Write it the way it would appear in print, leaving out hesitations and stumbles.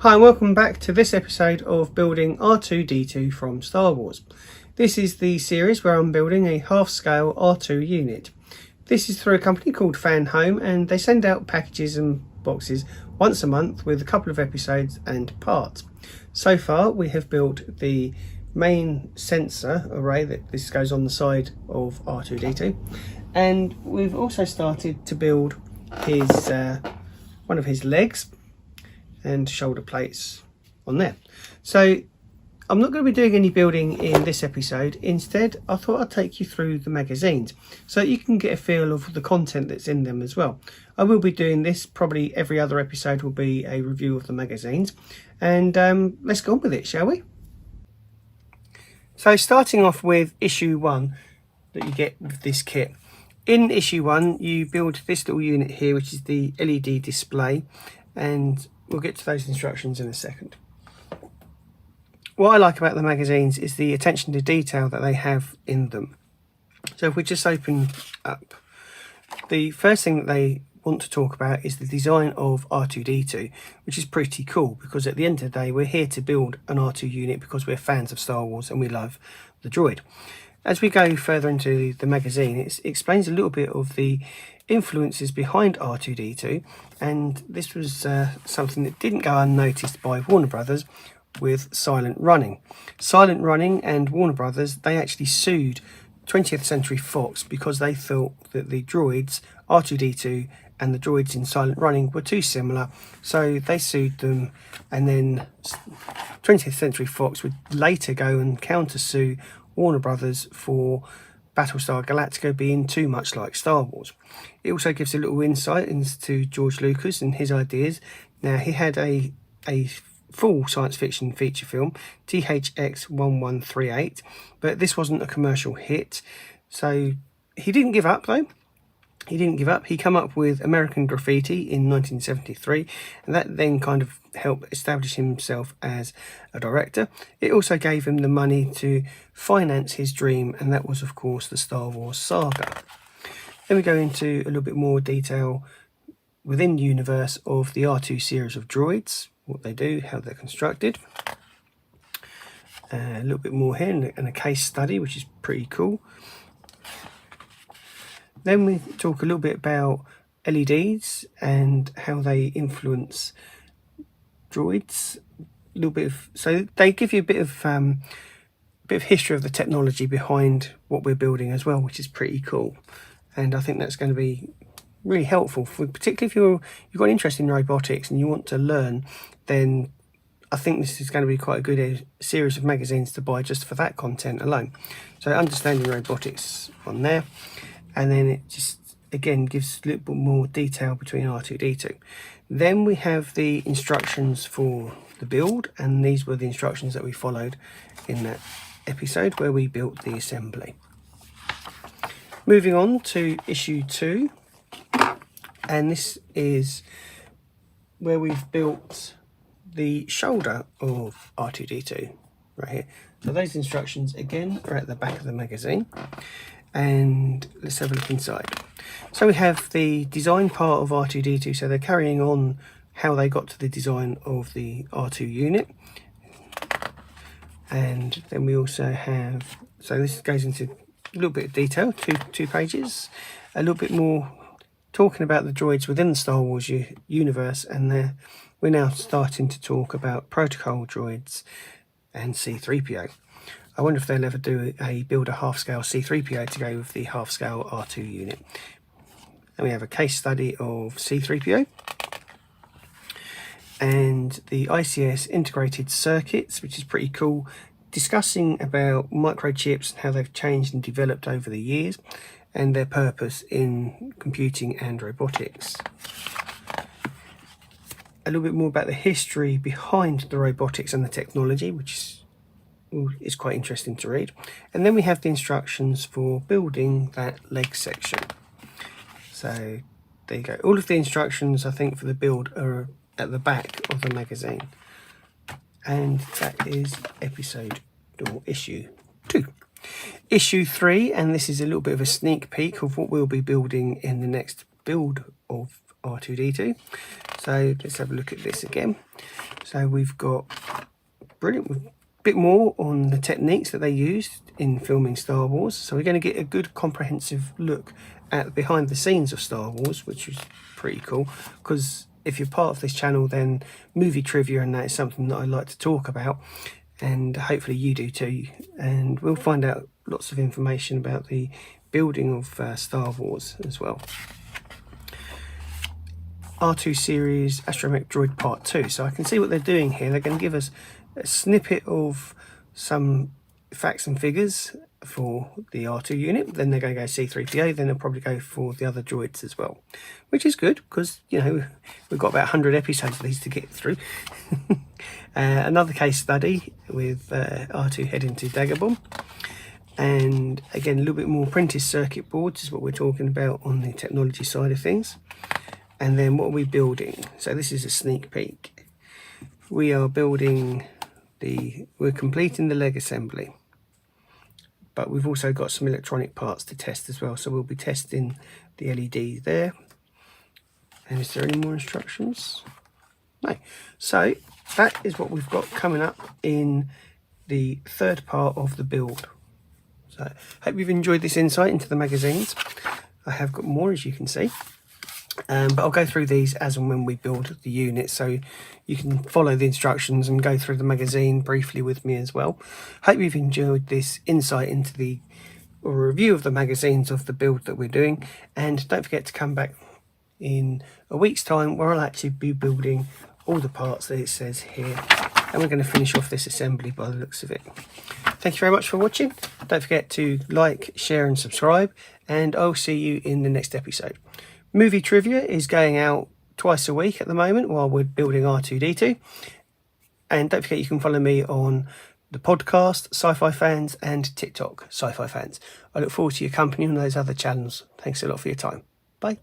Hi and welcome back to this episode of building R2-D2 from Star Wars. This is the series where I'm building a half-scale R2 unit. This is through a company called Fan Home, and they send out packages and boxes once a month with a couple of episodes and parts. So far we have built the main sensor array that this goes on the side of R2-D2, and we've also started to build his one of his legs and shoulder plates on there. So I'm not going to be doing any building in this episode. Instead, I thought I'd take you through the magazines so you can get a feel of the content that's in them as well. I will be doing this, probably every other episode will be a review of the magazines, and let's go on with it, shall we? So starting off with issue 1 that you get with this kit. In issue 1 you build this little unit here, which is the LED display, and we'll get to those instructions in a second. What I like about the magazines is the attention to detail that they have in them. So if we just open up, the first thing that they want to talk about is the design of R2-D2, which is pretty cool because at the end of the day we're here to build an R2 unit because we're fans of Star Wars and we love the droid. As we go further into the magazine, it explains a little bit of the influences behind R2-D2, and this was something that didn't go unnoticed by Warner Brothers with Silent Running. Silent Running and Warner Brothers, they actually sued 20th Century Fox because they thought that the droids, R2-D2 and the droids in Silent Running, were too similar, so they sued them, and then 20th Century Fox would later go and counter-sue Warner Brothers for Battlestar Galactica being too much like Star Wars. It also gives a little insight into George Lucas and his ideas. Now, he had a full science fiction feature film, THX 1138, but this wasn't a commercial hit. So he didn't give up though. He didn't give up. He came up with American Graffiti in 1973, and that then kind of helped establish himself as a director. It also gave him the money to finance his dream, and that was, of course, the Star Wars saga. Then we go into a little bit more detail within the universe of the R2 series of droids, what they do, how they're constructed. A little bit more here, and a case study, which is pretty cool. Then we talk a little bit about LEDs and how they influence droids. A little bit of, so they give you a bit of history of the technology behind what we're building as well, which is pretty cool. And I think that's going to be really helpful, particularly if you've got an interest in robotics and you want to learn. Then I think this is going to be quite a good series of magazines to buy just for that content alone. So understanding robotics on there. And then it just, again, gives a little bit more detail between R2-D2. Then we have the instructions for the build, and these were the instructions that we followed in that episode where we built the assembly. Moving on to issue 2, and this is where we've built the shoulder of R2-D2 right here. So those instructions again are at the back of the magazine. And let's have a look inside. So we have the design part of R2-D2, so they're carrying on how they got to the design of the R2 unit. And then we also have, so this goes into a little bit of detail, two pages, a little bit more talking about the droids within the Star Wars universe, and we're now starting to talk about protocol droids and C-3PO. I wonder if they'll ever build a half-scale C-3PO to go with the half-scale R2 unit. And we have a case study of C-3PO and the ICS integrated circuits, which is pretty cool, discussing about microchips and how they've changed and developed over the years and their purpose in computing and robotics. A little bit more about the history behind the robotics and the technology, which is quite interesting to read. And then we have the instructions for building that leg section. So there you go. All of the instructions, I think, for the build are at the back of the magazine. And that is issue 2. Issue 3, and this is a little bit of a sneak peek of what we'll be building in the next build of R2-D2. So let's have a look at this again. So we've got brilliant, a bit more on the techniques that they used in filming Star Wars. So we're going to get a good comprehensive look at behind the scenes of Star Wars, which is pretty cool, because if you're part of this channel, then movie trivia and that is something that I like to talk about, and hopefully you do too. And we'll find out lots of information about the building of Star Wars as well. R2 series Astromech Droid Part 2. So I can see what they're doing here. They're going to give us a snippet of some facts and figures for the R2 unit. Then they're going to go C-3PO. Then they'll probably go for the other droids as well, which is good because, you know, we've got about 100 episodes of these to get through. Another case study with R2 heading to Dagobah. And again, a little bit more printed circuit boards is what we're talking about on the technology side of things. And then what are we building? So this is a sneak peek. We are building we're completing the leg assembly, but we've also got some electronic parts to test as well. So we'll be testing the LED there. And is there any more instructions? No. So that is what we've got coming up in the third part of the build. So hope you've enjoyed this insight into the magazines. I have got more, as you can see. But I'll go through these as and when we build the unit, so you can follow the instructions and go through the magazine briefly with me as well. Hope you've enjoyed this insight into the review of the magazines of the build that we're doing, and don't forget to come back in a week's time where I'll actually be building all the parts that it says here, and we're going to finish off this assembly by the looks of it. Thank you very much for watching. Don't forget to like, share and subscribe, and I'll see you in the next episode. Movie trivia is going out twice a week at the moment while we're building R2-D2. And don't forget you can follow me on the podcast, Sci-Fi Fans, and TikTok, Sci-Fi Fans. I look forward to your company on those other channels. Thanks a lot for your time. Bye.